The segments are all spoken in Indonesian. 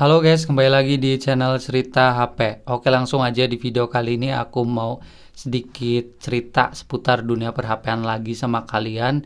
Halo guys, kembali lagi di channel Cerita HP. Oke, langsung aja di video kali ini aku mau sedikit cerita seputar dunia per-HP-an lagi sama kalian.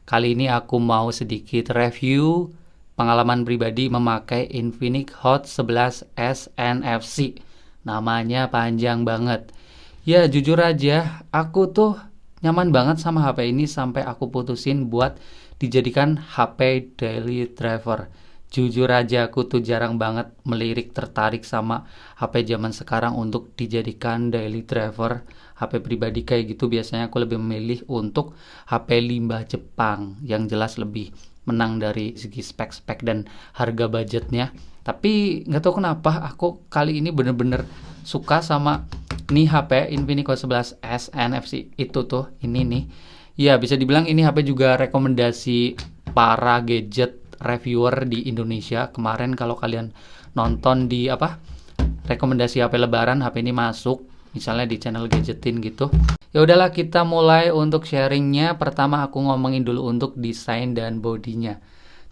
Kali ini aku mau sedikit review pengalaman pribadi memakai Infinix Hot 11S NFC. Namanya panjang banget. Ya, jujur aja, aku tuh nyaman banget sama HP ini sampai aku putusin buat dijadikan HP daily driver. Jujur aja aku tuh jarang banget melirik tertarik sama HP zaman sekarang untuk dijadikan daily driver. HP pribadi kayak gitu biasanya aku lebih memilih untuk HP limbah Jepang yang jelas lebih menang dari segi spek-spek dan harga budgetnya. Tapi nggak tahu kenapa aku kali ini bener-bener suka sama nih HP Infinix Hot 11S NFC itu tuh ini nih. Ya bisa dibilang ini HP juga rekomendasi para gadget reviewer di Indonesia. Kemarin kalau kalian nonton di rekomendasi HP lebaran, HP ini masuk misalnya di channel Gadgetin gitu. Ya udahlah, kita mulai untuk sharingnya. Pertama aku ngomongin dulu untuk desain dan bodinya.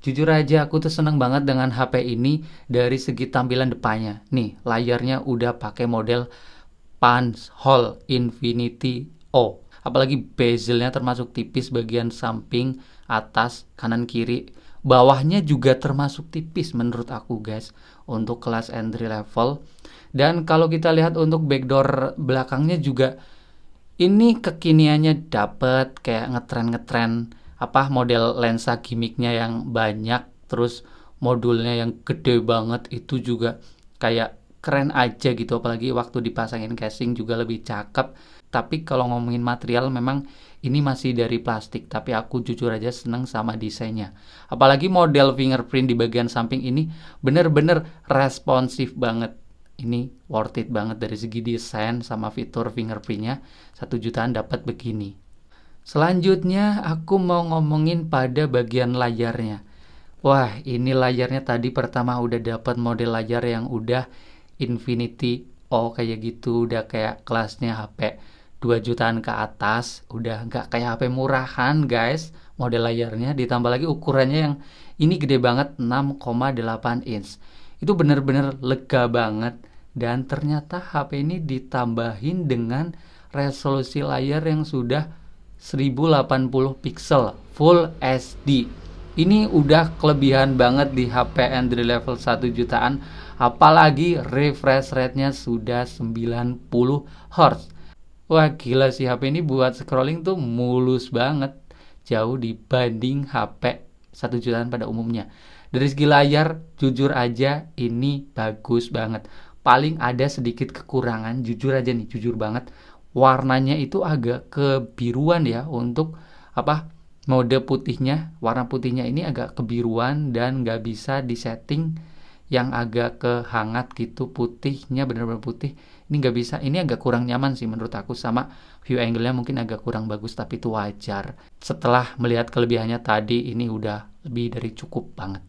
Jujur aja aku tuh seneng banget dengan HP ini dari segi tampilan depannya. Nih, layarnya udah pakai model Punch Hole Infinity O. Apalagi bezelnya termasuk tipis bagian samping, atas, kanan, kiri. Bawahnya juga termasuk tipis menurut aku guys untuk kelas entry level. Dan kalau kita lihat untuk backdoor belakangnya juga ini kekiniannya dapet, kayak ngetren model lensa gimmicknya yang banyak, terus modulnya yang gede banget itu juga kayak keren aja gitu, apalagi waktu dipasangin casing juga lebih cakep. Tapi kalau ngomongin material memang ini masih dari plastik, tapi aku jujur aja seneng sama desainnya. Apalagi model fingerprint di bagian samping ini bener-bener responsif banget. Ini worth it banget dari segi desain sama fitur fingerprintnya. 1 jutaan dapat begini. Selanjutnya aku mau ngomongin pada bagian layarnya. Wah, ini layarnya tadi pertama udah dapat model layar yang udah Infinity O kayak gitu, udah kayak kelasnya HP 2 jutaan ke atas, udah nggak kayak HP murahan guys model layarnya, ditambah lagi ukurannya yang ini gede banget 6,8 inch. Itu bener-bener lega banget, dan ternyata HP ini ditambahin dengan resolusi layar yang sudah 1080 pixel Full HD. Ini udah kelebihan banget di HP entry level 1 jutaan, apalagi refresh rate-nya sudah 90 Hz. Wah gila sih, HP ini buat scrolling tuh mulus banget, jauh dibanding HP 1 jutaan pada umumnya. Dari segi layar, jujur aja ini bagus banget. Paling ada sedikit kekurangan, jujur aja nih, jujur banget. Warnanya itu agak kebiruan ya untuk mode putihnya. Warna putihnya ini agak kebiruan dan nggak bisa disetting yang agak kehangat gitu, putihnya bener-bener putih. Ini nggak bisa, ini agak kurang nyaman sih menurut aku, sama view angle-nya mungkin agak kurang bagus, tapi itu wajar. Setelah melihat kelebihannya tadi, ini udah lebih dari cukup banget.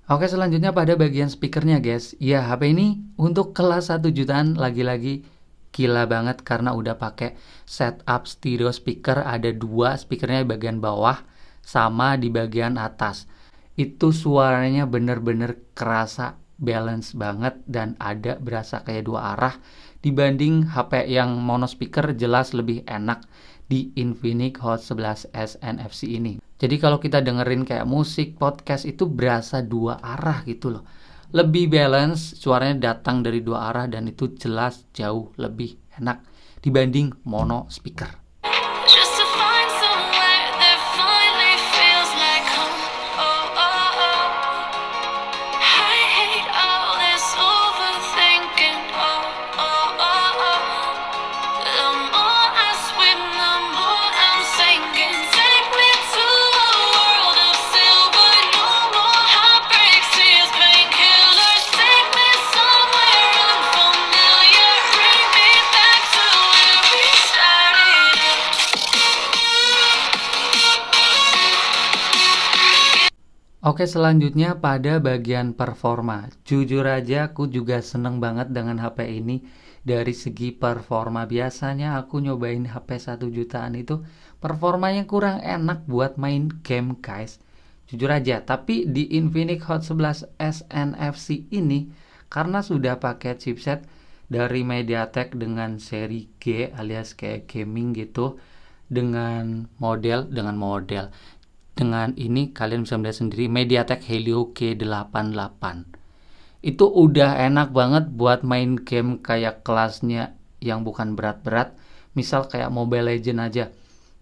Oke, selanjutnya pada bagian speakernya guys. Ya, HP ini untuk kelas 1 jutaan lagi-lagi gila banget karena udah pakai setup stereo speaker. Ada 2 speakernya di bagian bawah sama di bagian atas. Itu suaranya bener-bener kerasa balance banget dan ada berasa kayak 2 arah. Dibanding HP yang mono speaker jelas lebih enak di Infinix Hot 11S NFC ini. Jadi kalau kita dengerin kayak musik, podcast itu berasa 2 arah gitu loh. Lebih balance, suaranya datang dari 2 arah dan itu jelas jauh lebih enak dibanding mono speaker. Just to find somewhere that finally feels like home. Oh, oh, oh. I hate all this overthinking. Oh, oh, oh, oh. The more I swim, the more I'm sinking. Take me to a world of silver. No more heartbreaks, tears, painkillers. Take me somewhere unfamiliar. Bring me back to where we started. Oke, selanjutnya pada bagian performa. Jujur aja aku juga seneng banget dengan HP ini dari segi performa. Biasanya aku nyobain HP 1 jutaan itu performanya kurang enak buat main game guys. jujur aja. Tapi di Infinix Hot 11S NFC ini karena sudah pakai chipset dari MediaTek dengan seri G alias kayak gaming gitu, dengan ini kalian bisa melihat sendiri MediaTek Helio G88. Itu udah enak banget buat main game kayak kelasnya yang bukan berat-berat, misal kayak Mobile Legend aja.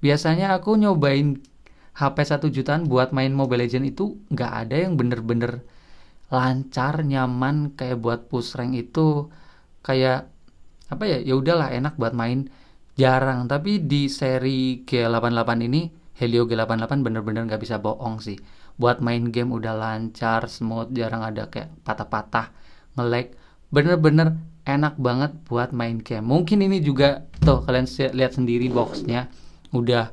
Biasanya aku nyobain HP 1 jutaan buat main Mobile Legend itu nggak ada yang bener-bener lancar, nyaman. Kayak buat push rank itu kayak apa ya, ya udahlah enak buat main, jarang. Tapi di seri G88 ini, Helio G88, bener-bener nggak bisa bohong sih, buat main game udah lancar, smooth, jarang ada kayak patah-patah, nge-lag, bener-bener enak banget buat main game. Mungkin ini juga tuh kalian lihat sendiri boxnya udah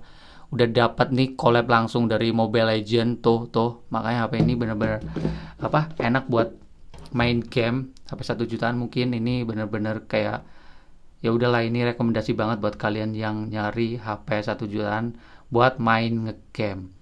dapat nih collab langsung dari Mobile Legend tuh. Makanya HP ini bener-bener enak buat main game. HP 1 jutaan mungkin ini bener-bener kayak ya udahlah, ini rekomendasi banget buat kalian yang nyari HP 1 jutaan buat main ngegame.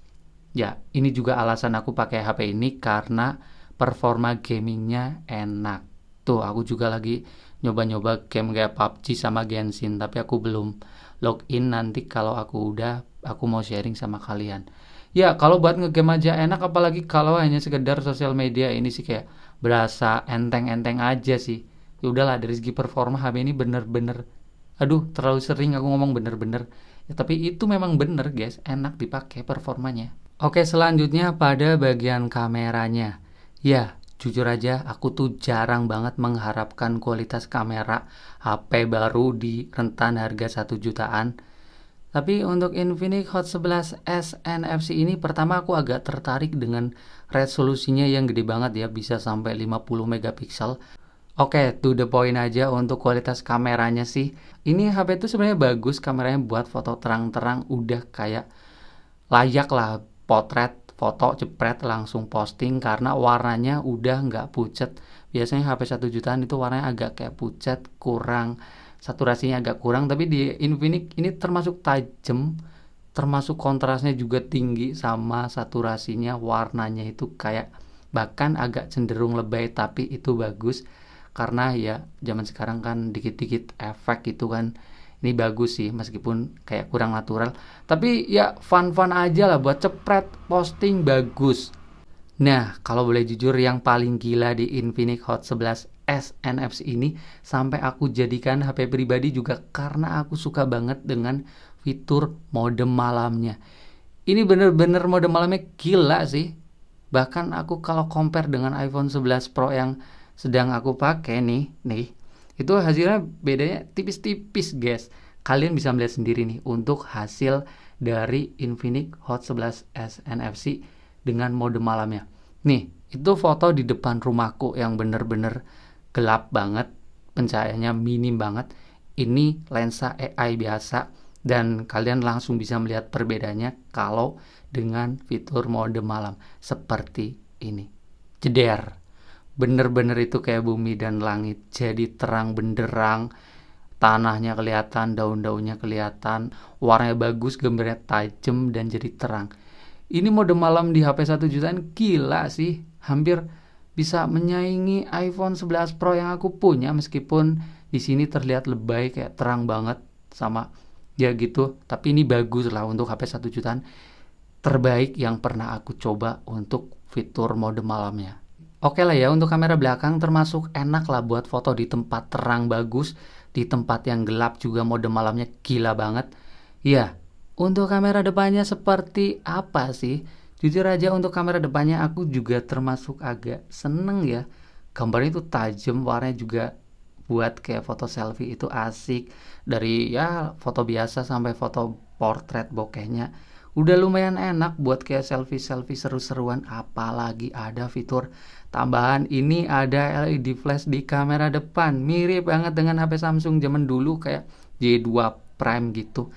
Ya, ini juga alasan aku pakai HP ini karena performa gamingnya enak. Tuh, aku juga lagi nyoba-nyoba game kayak PUBG sama Genshin, tapi aku belum login. Nanti kalau aku mau sharing sama kalian. Ya, kalau buat ngegame aja enak, apalagi kalau hanya sekedar sosial media, ini sih kayak berasa enteng-enteng aja sih. Ya udahlah, dari segi performa HP ini bener-bener, aduh terlalu sering aku ngomong bener-bener. Ya, tapi itu memang bener guys, enak dipakai performanya. Oke, selanjutnya pada bagian kameranya. Ya, jujur aja aku tuh jarang banget mengharapkan kualitas kamera HP baru di rentan harga 1 jutaan. Tapi untuk Infinix Hot 11S NFC ini pertama aku agak tertarik dengan resolusinya yang gede banget ya, bisa sampai 50 megapiksel. Oke, to the point aja untuk kualitas kameranya sih. Ini HP itu sebenarnya bagus, kameranya buat foto terang-terang udah kayak layak lah, potret, foto jepret langsung posting karena warnanya udah nggak pucet. Biasanya HP 1 jutaan itu warnanya agak kayak pucet, kurang saturasinya agak kurang, tapi di Infinix ini termasuk tajam, termasuk kontrasnya juga tinggi, sama saturasinya, warnanya itu kayak bahkan agak cenderung lebay, tapi itu bagus karena ya zaman sekarang kan dikit-dikit efek gitu kan. Ini bagus sih meskipun kayak kurang natural, tapi ya fun-fun aja lah buat cepret posting, bagus. Nah, kalau boleh jujur yang paling gila di Infinix Hot 11S NFC ini sampai aku jadikan HP pribadi juga karena aku suka banget dengan fitur mode malamnya. Ini bener-bener mode malamnya gila sih. Bahkan aku kalau compare dengan iPhone 11 Pro yang sedang aku pakai nih, itu hasilnya bedanya tipis-tipis guys. Kalian bisa melihat sendiri nih untuk hasil dari Infinix Hot 11S NFC dengan mode malamnya. Nih, itu foto di depan rumahku yang bener-bener gelap banget, pencahayaannya minim banget. Ini lensa AI biasa dan kalian langsung bisa melihat perbedaannya kalau dengan fitur mode malam seperti ini. Jeder. Bener-bener itu kayak bumi dan langit, jadi terang benderang, tanahnya kelihatan, daun-daunnya kelihatan, warnanya bagus, gambarnya tajam dan jadi terang. Ini mode malam di HP 1 jutaan gila sih, hampir bisa menyaingi iPhone 11 Pro yang aku punya, meskipun di sini terlihat lebay kayak terang banget sama ya gitu, tapi ini bagus lah untuk HP 1 jutaan, terbaik yang pernah aku coba untuk fitur mode malamnya. Oke lah ya, untuk kamera belakang termasuk enak lah buat foto di tempat terang bagus, di tempat yang gelap juga mode malamnya gila banget. Ya, untuk kamera depannya seperti apa sih? Jujur aja untuk kamera depannya aku juga termasuk agak seneng ya. Gambarnya itu tajam, warnanya juga buat kayak foto selfie itu asik. Dari ya foto biasa sampai foto portrait bokehnya udah lumayan enak buat kayak selfie-selfie seru-seruan. Apalagi ada fitur tambahan, ini ada LED flash di kamera depan, mirip banget dengan HP Samsung zaman dulu kayak J2 Prime gitu.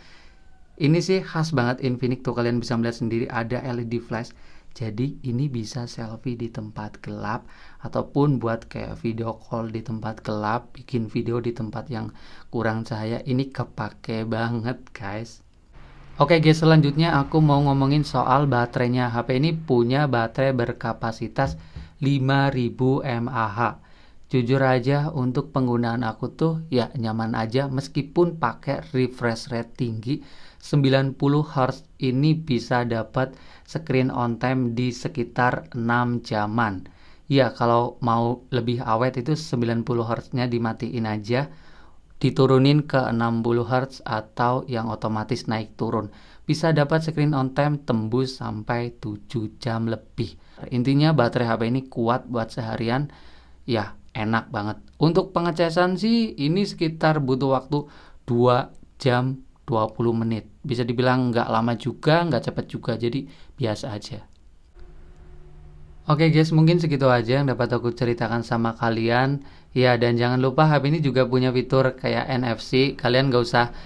Ini sih khas banget Infinix, tuh kalian bisa melihat sendiri ada LED flash. Jadi ini bisa selfie di tempat gelap ataupun buat kayak video call di tempat gelap, bikin video di tempat yang kurang cahaya. Ini kepake banget guys. Oke guys, selanjutnya aku mau ngomongin soal baterainya. HP ini punya baterai berkapasitas 5000 mAh. Jujur aja untuk penggunaan aku tuh ya nyaman aja meskipun pakai refresh rate tinggi 90 Hz ini bisa dapat screen on time di sekitar 6 jaman. Ya, kalau mau lebih awet itu 90 Hz-nya dimatiin aja, diturunin ke 60 Hz atau yang otomatis naik turun. Bisa dapat screen on time tembus sampai 7 jam lebih. Intinya baterai HP ini kuat buat seharian, ya enak banget. Untuk pengecasan sih ini sekitar butuh waktu 2 jam 20 menit. Bisa dibilang nggak lama juga, nggak cepat juga, jadi biasa aja. Oke guys, mungkin segitu aja yang dapat aku ceritakan sama kalian. Ya, dan jangan lupa HP ini juga punya fitur kayak NFC. Kalian nggak usah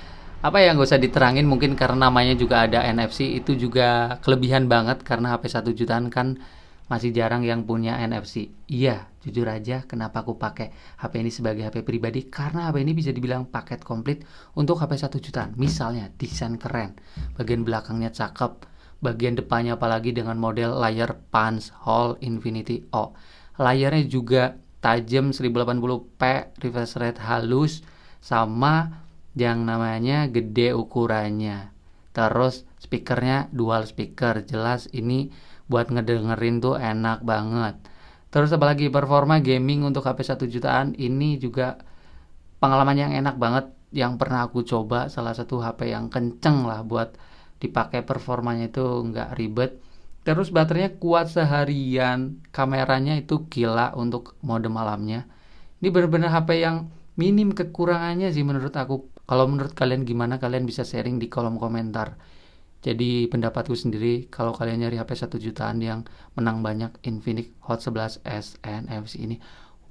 nggak usah diterangin, mungkin karena namanya juga ada NFC. Itu juga kelebihan banget karena HP 1 jutaan kan masih jarang yang punya NFC. Iya, jujur aja kenapa aku pakai HP ini sebagai HP pribadi, karena HP ini bisa dibilang paket komplit untuk HP 1 jutaan. Misalnya desain keren, bagian belakangnya cakep, bagian depannya apalagi dengan model layar Punch Hole Infinity O. Layarnya juga tajam 1080p, refresh rate halus, sama yang namanya gede ukurannya. Terus speakernya dual speaker, jelas ini buat ngedengerin tuh enak banget. Terus apalagi performa gaming untuk HP 1 jutaan ini juga pengalaman yang enak banget yang pernah aku coba, salah satu HP yang kenceng lah buat dipakai, performanya itu nggak ribet. Terus baterainya kuat seharian, kameranya itu gila untuk mode malamnya. Ini benar-benar HP yang minim kekurangannya sih menurut aku. Kalau menurut kalian gimana, kalian bisa sharing di kolom komentar. Jadi pendapatku sendiri, kalau kalian nyari HP 1 jutaan yang menang banyak, Infinix Hot 11s NFC ini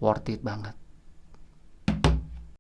worth it banget.